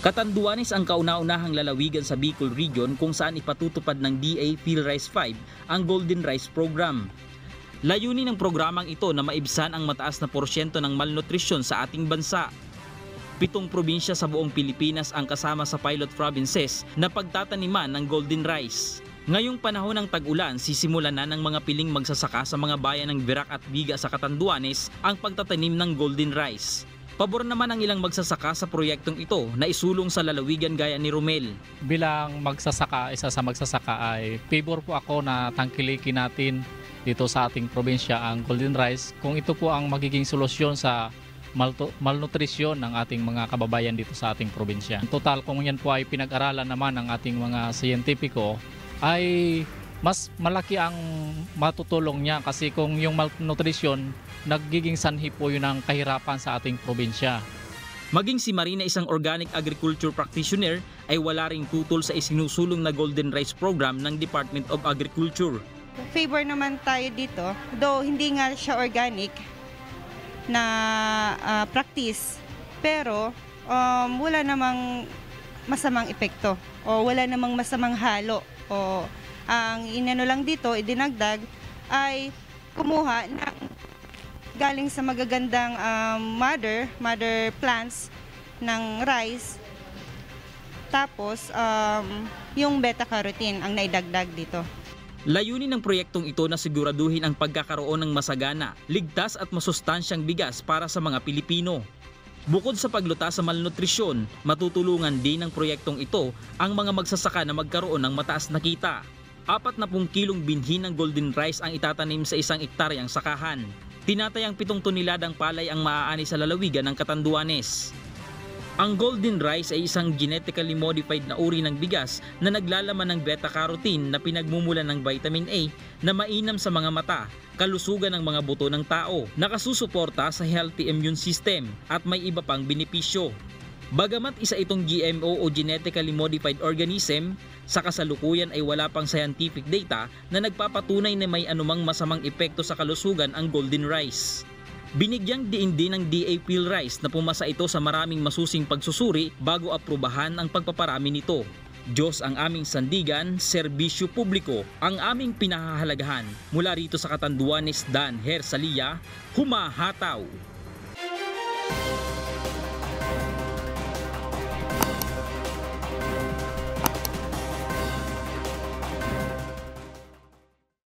Catanduanes ang kauna-unahang lalawigan sa Bicol Region kung saan ipatutupad ng DA PhilRice 5 ang Golden Rice Program. Layunin ng programang ito na maibsan ang mataas na porsyento ng malnutrisyon sa ating bansa. 7 probinsya sa buong Pilipinas ang kasama sa pilot provinces na pagtataniman ng golden rice. Ngayong panahon ng tag-ulan, sisimulan na ng mga piling magsasaka sa mga bayan ng Virac at Viga sa Catanduanes ang pagtatanim ng golden rice. Pabor naman ang ilang magsasaka sa proyektong ito na isulong sa lalawigan gaya ni Romel. Bilang magsasaka, isa sa magsasaka ay favor po ako na tangkilikin natin dito sa ating probinsya ang golden rice kung ito po ang magiging solusyon sa malnutrisyon ng ating mga kababayan dito sa ating probinsya. Total, kung yan po ay pinag-aralan naman ng ating mga siyentipiko, ay mas malaki ang matutulong niya kasi kung yung malnutrition, nagiging sanhi po yun ng kahirapan sa ating probinsya. Maging si Marina, isang organic agriculture practitioner, ay wala ring tutol sa isinusulong na Golden Rice Program ng Department of Agriculture. Favor naman tayo dito, though hindi nga siya organic na practice, pero wala namang masamang epekto o wala namang masamang halo. O ang inano lang dito, idinagdag, ay kumuha ng galing sa magagandang mother plants ng rice. Tapos yung beta-carotene ang naidagdag dito. Layunin ng proyektong ito na siguraduhin ang pagkakaroon ng masagana, ligtas at masustansyang bigas para sa mga Pilipino. Bukod sa paglutas sa malnutrisyon, matutulungan din ng proyektong ito ang mga magsasaka na magkaroon ng mataas na kita. 40 kilong binhi ng golden rice ang itatanim sa 1 ektaryang sakahan. Tinatayang 7 toneladang palay ang maaani sa lalawigan ng Catanduanes. Ang golden rice ay isang genetically modified na uri ng bigas na naglalaman ng beta-carotene na pinagmumulan ng vitamin A na mainam sa mga mata, kalusugan ng mga buto ng tao, nakasusuporta sa healthy immune system at may iba pang benepisyo. Bagamat isa itong GMO o genetically modified organism, sa kasalukuyan ay wala pang scientific data na nagpapatunay na may anumang masamang epekto sa kalusugan ang golden rice. Binigyang diin din ng DA PhilRice na pumasa ito sa maraming masusing pagsusuri bago aprubahan ang pagpaparami nito. Diyos ang aming sandigan, serbisyo publiko ang aming pinahahalagahan. Mula rito sa Catanduanes, Dan Hersalia, humahataw.